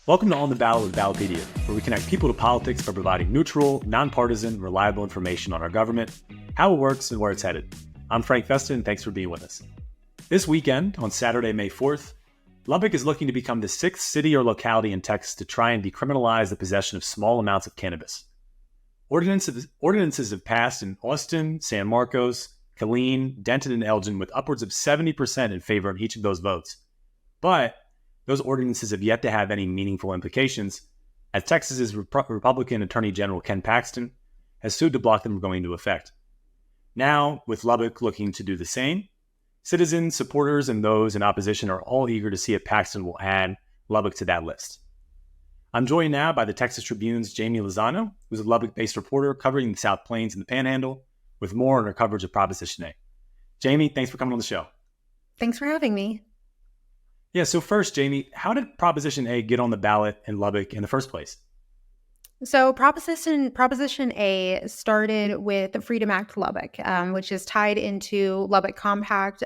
Welcome to On the Ballot with Ballotpedia, where we connect people to politics by providing neutral, nonpartisan, reliable information on our government, how it works, and where it's headed. I'm Frank Feston, and thanks for being with us. This weekend, on Saturday, May 4th, Lubbock is looking to become the sixth city or locality in Texas to try and decriminalize the possession of small amounts of cannabis. Ordinances have passed in Austin, San Marcos, Killeen, Denton, and Elgin, with upwards of 70% in favor of each of those votes. But those ordinances have yet to have any meaningful implications, as Texas's Republican Attorney General Ken Paxton has sued to block them from going into effect. Now, with Lubbock looking to do the same, citizens, supporters, and those in opposition are all eager to see if Paxton will add Lubbock to that list. I'm joined now by the Texas Tribune's Jayme Lozano, who's a Lubbock-based reporter covering the South Plains and the Panhandle, with more on her coverage of Proposition A. Jayme, thanks for coming on the show. Thanks for having me. Yeah, so first, Jayme, how did Proposition A get on the ballot in Lubbock in the first place? So Proposition A started with the Freedom Act Lubbock, which is tied into Lubbock Compact.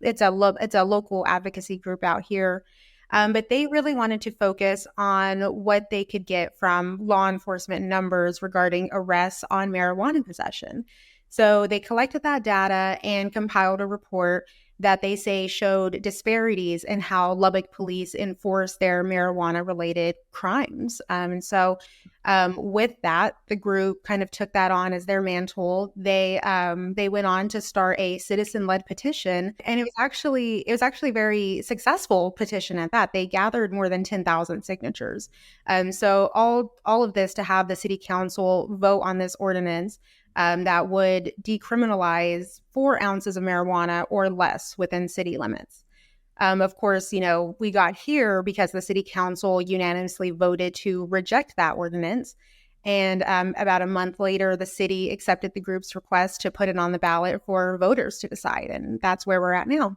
It's a local advocacy group out here, but they really wanted to focus on what they could get from law enforcement numbers regarding arrests on marijuana possession. So they collected that data and compiled a report that they say showed disparities in how Lubbock police enforce their marijuana-related crimes. With that, the group kind of took that on as their mantle. They went on to start a citizen-led petition, and it was actually a very successful petition at that. They gathered more than 10,000 signatures. So all of this to have the city council vote on this ordinance that would decriminalize 4 ounces of marijuana or less within city limits. Of course, we got here because the city council unanimously voted to reject that ordinance. And about a month later, the city accepted the group's request to put it on the ballot for voters to decide. And that's where we're at now.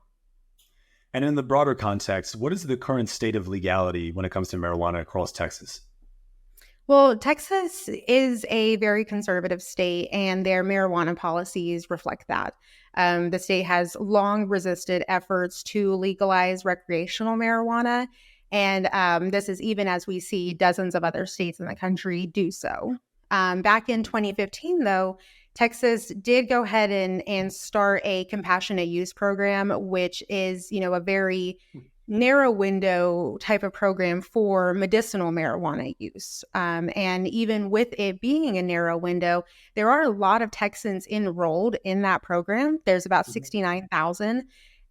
And in the broader context, what is the current state of legality when it comes to marijuana across Texas? Well, Texas is a very conservative state, and their marijuana policies reflect that. The state has long resisted efforts to legalize recreational marijuana, and this is even as we see dozens of other states in the country do so. Back in 2015, though, Texas did go ahead and start a compassionate use program, which is, a very narrow window type of program for medicinal marijuana use. And even with it being a narrow window, there are a lot of Texans enrolled in that program. There's about 69,000,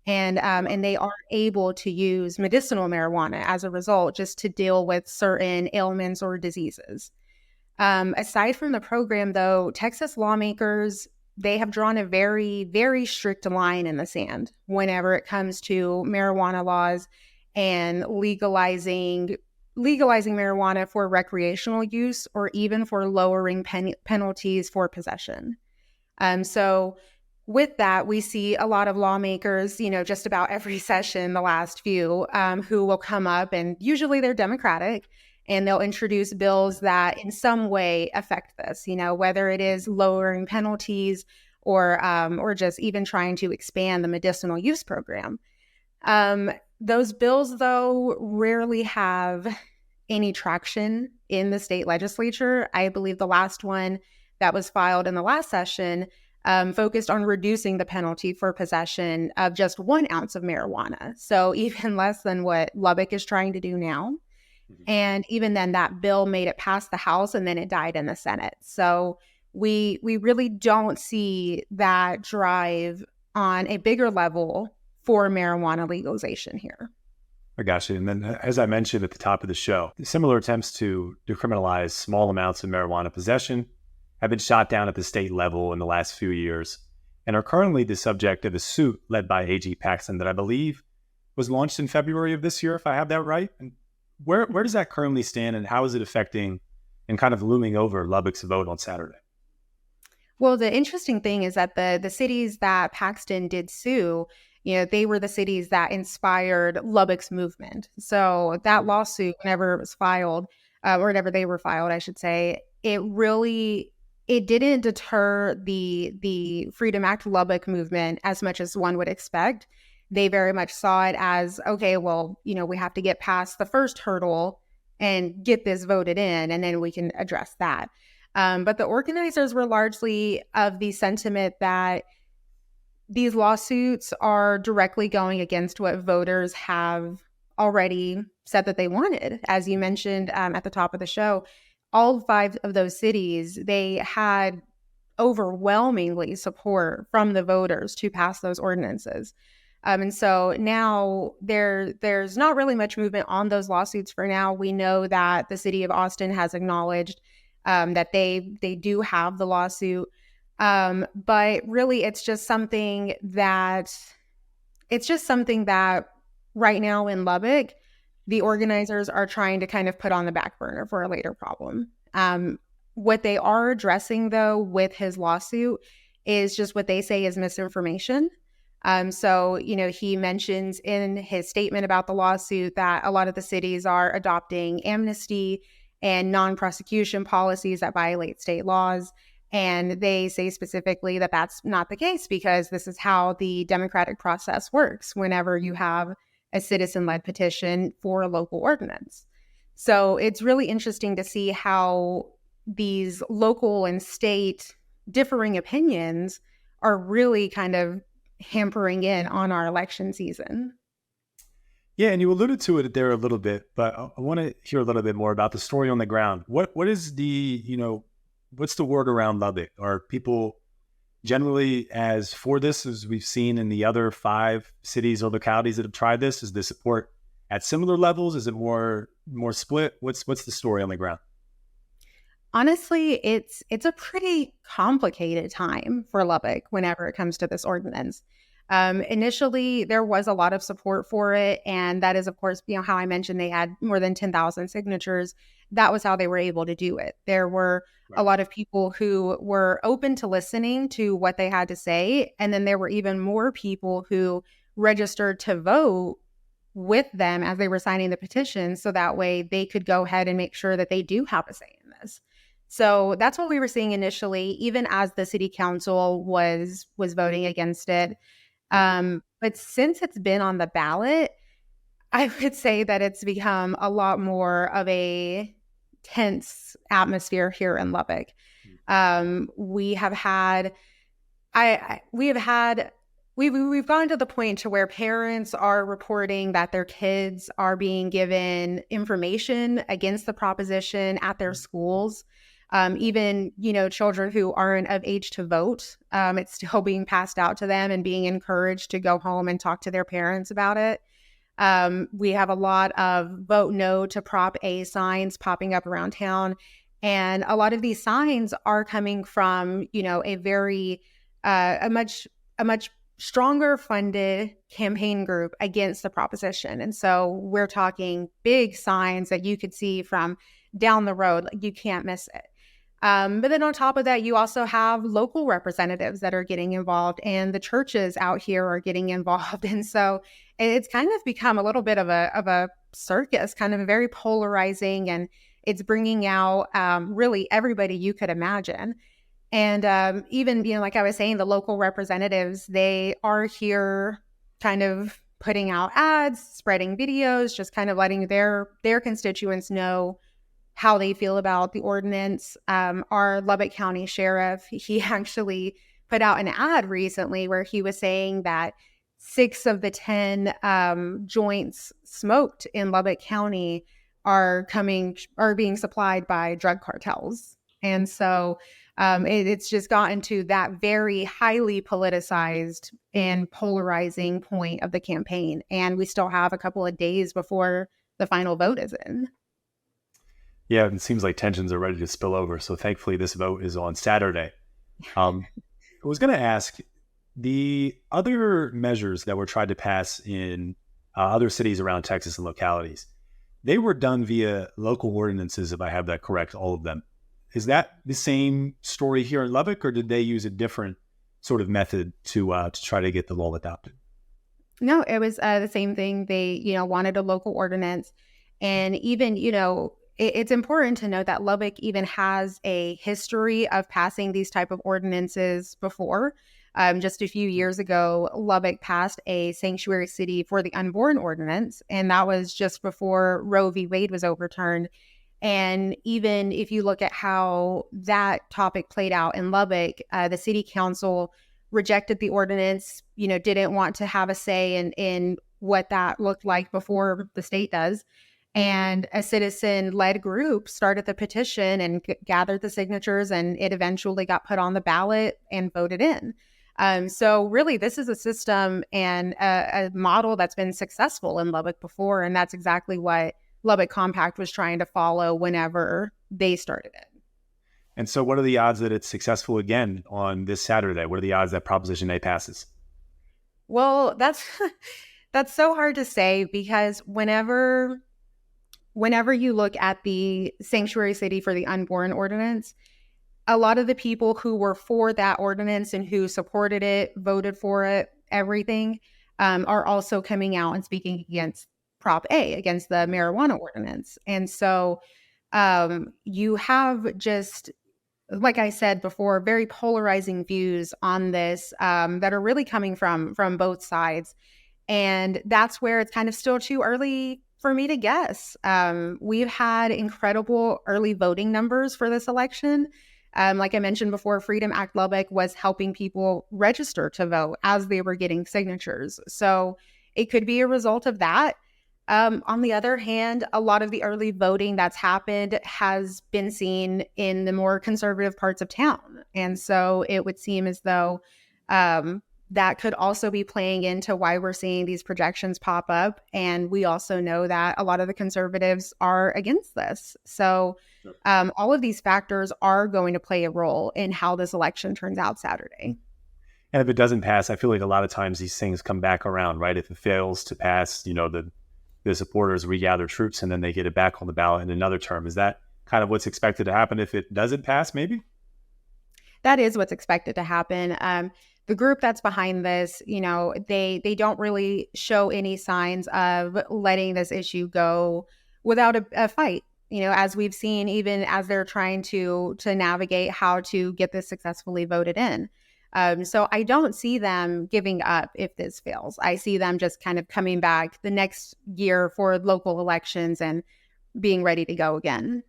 and they are able to use medicinal marijuana as a result, just to deal with certain ailments or diseases. Aside from the program, though, Texas lawmakers, they have drawn a very, very strict line in the sand whenever it comes to marijuana laws and legalizing marijuana for recreational use, or even for lowering penalties for possession. So with that, we see a lot of lawmakers, just about every session, the last few, who will come up, and usually they're Democratic, and they'll introduce bills that in some way affect this, whether it is lowering penalties or just even trying to expand the medicinal use program. Those bills, though, rarely have any traction in the state legislature. I believe the last one that was filed in the last session focused on reducing the penalty for possession of just 1 ounce of marijuana. So even less than what Lubbock is trying to do now. And even then, that bill made it past the House, and then it died in the Senate. So we really don't see that drive on a bigger level for marijuana legalization here. I got you. And then, as I mentioned at the top of the show, similar attempts to decriminalize small amounts of marijuana possession have been shot down at the state level in the last few years, and are currently the subject of a suit led by AG Paxton that I believe was launched in February of this year, if I have that right. And where does that currently stand, and how is it affecting and kind of looming over Lubbock's vote on Saturday? Well, the interesting thing is that the cities that Paxton did sue, they were the cities that inspired Lubbock's movement. So that lawsuit, whenever it was filed, or whenever they were filed, I should say, it didn't deter the Freedom Act Lubbock movement as much as one would expect. They very much saw it as, okay, well, we have to get past the first hurdle and get this voted in, and then we can address that. But the organizers were largely of the sentiment that these lawsuits are directly going against what voters have already said that they wanted. As you mentioned at the top of the show, all 5 of those cities, they had overwhelmingly support from the voters to pass those ordinances. And so now there's not really much movement on those lawsuits for now. We know that the city of Austin has acknowledged that they do have the lawsuit. But really, it's just something that right now in Lubbock, the organizers are trying to kind of put on the back burner for a later problem. What they are addressing, though, with his lawsuit is just what they say is misinformation. So, he mentions in his statement about the lawsuit that a lot of the cities are adopting amnesty and non-prosecution policies that violate state laws. And they say specifically that that's not the case because this is how the democratic process works whenever you have a citizen-led petition for a local ordinance. So it's really interesting to see how these local and state differing opinions are really kind of hampering in on our election season. Yeah, and you alluded to it there a little bit, but I want to hear a little bit more about the story on the ground. What is what's the word around Lubbock? Are people generally as for this as we've seen in the other 5 cities or localities that have tried this? Is the support at similar levels? Is it more split? What's the story on the ground? Honestly, it's a pretty complicated time for Lubbock whenever it comes to this ordinance. Initially, there was a lot of support for it. And that is, of course, how I mentioned they had more than 10,000 signatures. That was how they were able to do it. There were a lot of people who were open to listening to what they had to say. And then there were even more people who registered to vote with them as they were signing the petition. So that way they could go ahead and make sure that they do have a say in this. So that's what we were seeing initially, even as the city council was voting against it. But since it's been on the ballot, I would say that it's become a lot more of a tense atmosphere here in Lubbock. We've gone to the point to where parents are reporting that their kids are being given information against the proposition at their schools. Even, children who aren't of age to vote, it's still being passed out to them and being encouraged to go home and talk to their parents about it. We have a lot of vote no to Prop A signs popping up around town. And a lot of these signs are coming from, a much stronger funded campaign group against the proposition. And so we're talking big signs that you could see from down the road, like you can't miss it. But then on top of that, you also have local representatives that are getting involved, and the churches out here are getting involved. And so it's kind of become a little bit of a circus, kind of very polarizing, and it's bringing out really everybody you could imagine. And even, like I was saying, the local representatives, they are here kind of putting out ads, spreading videos, just kind of letting their constituents know how they feel about the ordinance. Our Lubbock County Sheriff, he actually put out an ad recently where he was saying that 6 of the 10 joints smoked in Lubbock County are being supplied by drug cartels. And so it's just gotten to that very highly politicized and polarizing point of the campaign. And we still have a couple of days before the final vote is in. Yeah, it seems like tensions are ready to spill over. So thankfully, this vote is on Saturday. I was going to ask, the other measures that were tried to pass in other cities around Texas and localities, they were done via local ordinances, if I have that correct, all of them. Is that the same story here in Lubbock, or did they use a different sort of method to try to get the law adopted? No, it was the same thing. They, wanted a local ordinance. And even, it's important to note that Lubbock even has a history of passing these type of ordinances before. Just a few years ago, Lubbock passed a sanctuary city for the unborn ordinance, and that was just before Roe v. Wade was overturned. And even if you look at how that topic played out in Lubbock, the city council rejected the ordinance, didn't want to have a say in what that looked like before the state does. And a citizen-led group started the petition and gathered the signatures, and it eventually got put on the ballot and voted in. So really, this is a system and a model that's been successful in Lubbock before, and that's exactly what Lubbock Compact was trying to follow whenever they started it. And so what are the odds that it's successful again on this Saturday? What are the odds that Proposition A passes? Well, that's so hard to say, because whenever you look at the sanctuary city for the unborn ordinance, a lot of the people who were for that ordinance and who supported it, voted for it, everything, are also coming out and speaking against Prop A, against the marijuana ordinance. And so you have, just like I said before, very polarizing views on this that are really coming from both sides. And that's where it's kind of still too early for me to guess. We've had incredible early voting numbers for this election. Like I mentioned before, Freedom Act Lubbock was helping people register to vote as they were getting signatures. So it could be a result of that. On the other hand, a lot of the early voting that's happened has been seen in the more conservative parts of town. And so it would seem as though that could also be playing into why we're seeing these projections pop up. And we also know that a lot of the conservatives are against this. So all of these factors are going to play a role in how this election turns out Saturday. And if it doesn't pass, I feel like a lot of times these things come back around, right? If it fails to pass, the supporters regather troops and then they get it back on the ballot in another term. Is that kind of what's expected to happen if it doesn't pass, maybe? That is what's expected to happen. The group that's behind this, they don't really show any signs of letting this issue go without a fight, as we've seen, even as they're trying to navigate how to get this successfully voted in. So I don't see them giving up if this fails. I see them just kind of coming back the next year for local elections and being ready to go again.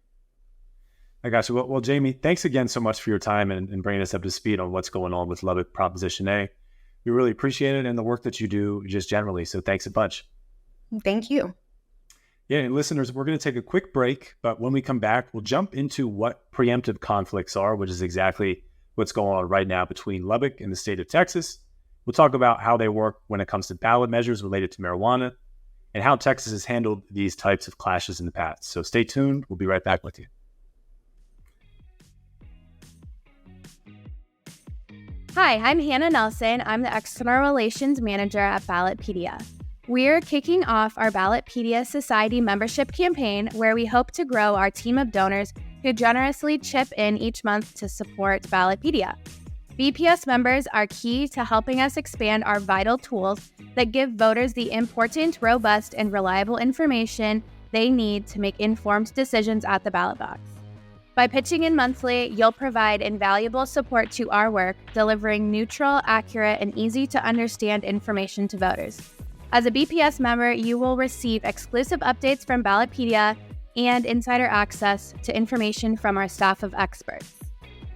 I got you. Well, Jayme, thanks again so much for your time and bringing us up to speed on what's going on with Lubbock Proposition A. We really appreciate it and the work that you do just generally. So thanks a bunch. Thank you. Yeah, and listeners, we're going to take a quick break, but when we come back, we'll jump into what preemptive conflicts are, which is exactly what's going on right now between Lubbock and the state of Texas. We'll talk about how they work when it comes to ballot measures related to marijuana and how Texas has handled these types of clashes in the past. So stay tuned. We'll be right back with you. Hi, I'm Hannah Nelson. I'm the External Relations Manager at Ballotpedia. We're kicking off our Ballotpedia Society membership campaign, where we hope to grow our team of donors who generously chip in each month to support Ballotpedia. BPS members are key to helping us expand our vital tools that give voters the important, robust, and reliable information they need to make informed decisions at the ballot box. By pitching in monthly, you'll provide invaluable support to our work, delivering neutral, accurate, and easy-to-understand information to voters. As a BPS member, you will receive exclusive updates from Ballotpedia and insider access to information from our staff of experts.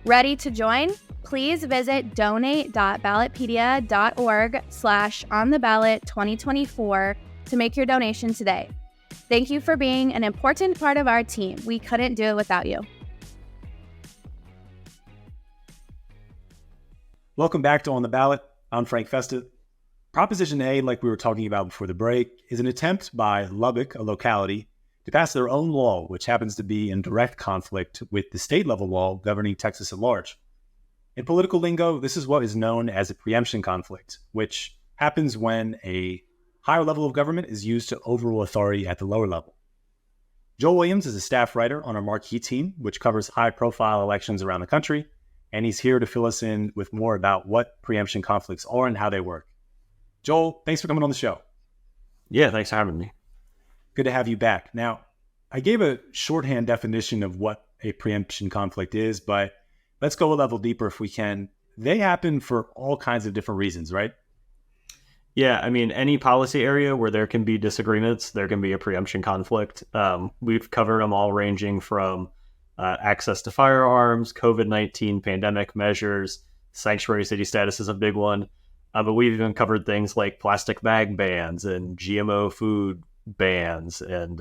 Ready to join? Please visit donate.ballotpedia.org/ontheballot2024 to make your donation today. Thank you for being an important part of our team. We couldn't do it without you. Welcome back to On the Ballot. I'm Frank Festa. Proposition A, like we were talking about before the break, is an attempt by Lubbock, a locality, to pass their own law, which happens to be in direct conflict with the state-level law governing Texas at large. In political lingo, this is what is known as a preemption conflict, which happens when a higher level of government is used to overrule authority at the lower level. Joel Williams is a staff writer on our Marquee team, which covers high-profile elections around the country, and he's here to fill us in with more about what preemption conflicts are and how they work. Joel, thanks for coming on the show. Yeah, thanks for having me. Good to have you back. Now, I gave a shorthand definition of what a preemption conflict is, but let's go a level deeper if we can. they happen for all kinds of different reasons, right? Yeah, I mean, any policy area where there can be disagreements, there can be a preemption conflict. We've covered them all, ranging from access to firearms, COVID-19 pandemic measures, sanctuary city status is a big one. But we've even covered things like plastic bag bans and GMO food bans and,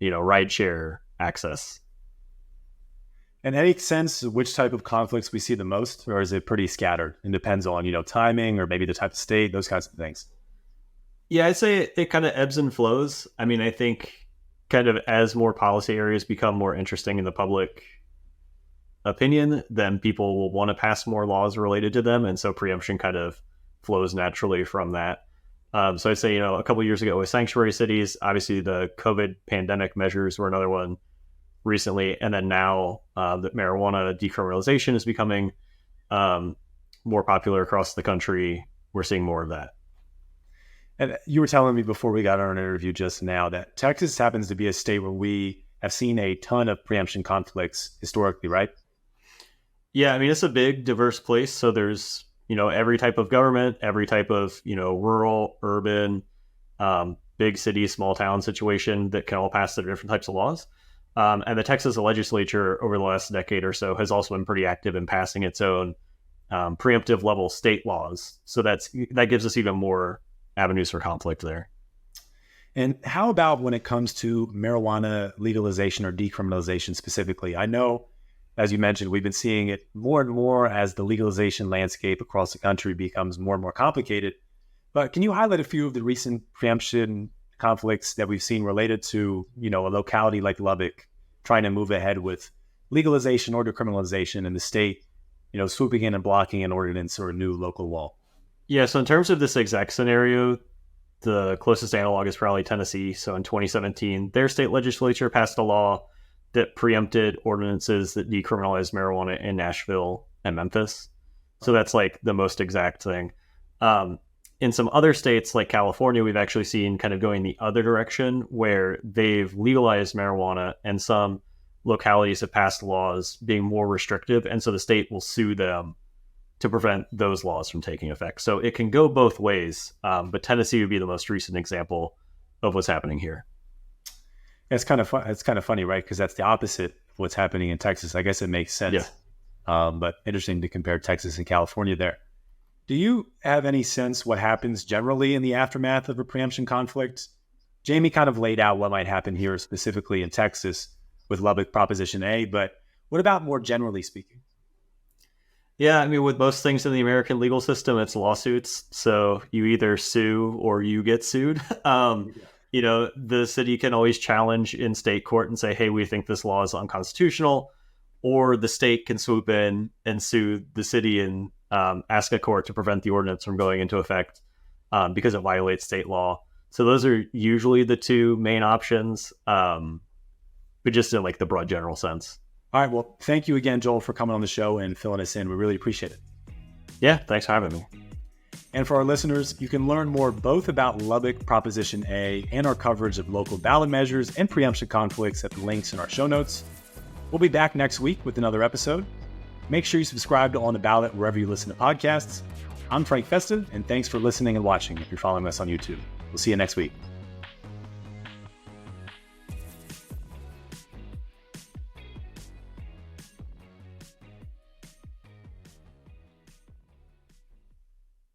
rideshare access. And any sense of which type of conflicts we see the most, or is it pretty scattered? It depends on, timing or maybe the type of state, those kinds of things. Yeah, I'd say it kind of ebbs and flows. I mean, I think kind of as more policy areas become more interesting in the public opinion, then people will want to pass more laws related to them. And so preemption kind of flows naturally from that. So I'd say, a couple of years ago with sanctuary cities, obviously the COVID pandemic measures were another one recently. And then now that marijuana decriminalization is becoming more popular across the country, we're seeing more of that. And you were telling me before we got on an interview just now that Texas happens to be a state where we have seen a ton of preemption conflicts historically, right? Yeah, I mean, it's a big, diverse place. So there's, every type of government, every type of, rural, urban, big city, small town situation that can all pass their different types of laws. And the Texas legislature over the last decade or so has also been pretty active in passing its own preemptive level state laws. So that gives us even more avenues for conflict there. And how about when it comes to marijuana legalization or decriminalization specifically? I know, as you mentioned, we've been seeing it more and more as the legalization landscape across the country becomes more and more complicated. But can you highlight a few of the recent preemption conflicts that we've seen related to, a locality like Lubbock trying to move ahead with legalization or decriminalization in the state, swooping in and blocking an ordinance or a new local law? Yeah, so in terms of this exact scenario, the closest analog is probably Tennessee. So in 2017, their state legislature passed a law that preempted ordinances that decriminalized marijuana in Nashville and Memphis. So that's like the most exact thing. In some other states like California, we've actually seen kind of going the other direction where they've legalized marijuana and some localities have passed laws being more restrictive. And so the state will sue them to prevent those laws from taking effect. So it can go both ways. But Tennessee would be the most recent example of what's happening here. It's kind of funny, right? Because that's the opposite of what's happening in Texas. I guess it makes sense. Yeah. But interesting to compare Texas and California there. Do you have any sense what happens generally in the aftermath of a preemption conflict? Jayme kind of laid out what might happen here specifically in Texas with Lubbock Proposition A, but what about more generally speaking? Yeah, I mean, with most things in the American legal system, it's lawsuits. So you either sue or you get sued. The city can always challenge in state court and say, hey, we think this law is unconstitutional. Or the state can swoop in and sue the city and ask a court to prevent the ordinance from going into effect because it violates state law. So those are usually the two main options, but just in like the broad general sense. All right. Well, thank you again, Joel, for coming on the show and filling us in. We really appreciate it. Yeah, thanks for having me. And for our listeners, you can learn more both about Lubbock Proposition A and our coverage of local ballot measures and preemption conflicts at the links in our show notes. We'll be back next week with another episode. Make sure you subscribe to On the Ballot wherever you listen to podcasts. I'm Frank Festa, and thanks for listening and watching if you're following us on YouTube. We'll see you next week.